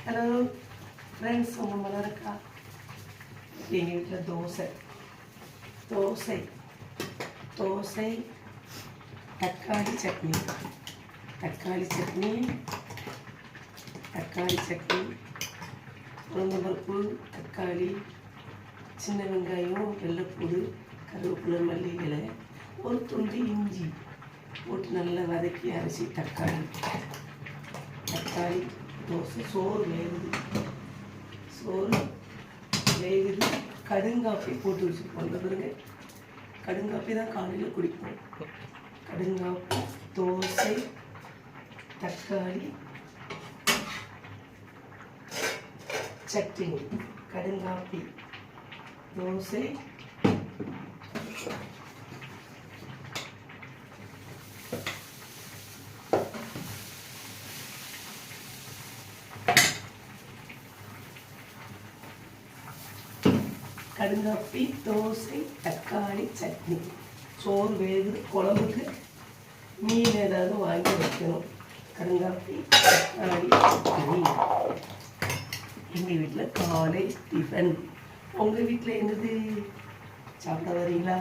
Hello friends, உங்கள் மலருக்கா. எங்கள் வீட்டில் தோசை தக்காளி சட்னி உளுந்தம்பருப்பு, தக்காளி, சின்ன வெங்காயம், வெள்ளைப்பூடு, கருவேப்பிலை, மல்லி இலை, ஒரு துண்டு இஞ்சி போட்டு நல்லா வதக்கி அரிசி தக்காளி தோசை. சோறு வேகுது. கடுங்காப்பி போட்டு வச்சுருப்போம். பாருங்க, கடுங்காப்பி தான் காலையில் குடிப்போம். கடுங்காப்பி, தோசை, தக்காளி சட்னி. கடுங்காப்பி, தோசை, கடுங்காப்பி, தோசை, தக்காளி சட்னி. சோறு வேகுது. குழம்புக்கு மீன் ஏதாவது வாங்கி வைக்கணும். கடுங்காப்பி, தக்காளி சட்னி. எங்கள் வீட்டில் காலை டிஃபன். உங்கள் வீட்டில் என்னது? சாப்பிட வரீங்களா?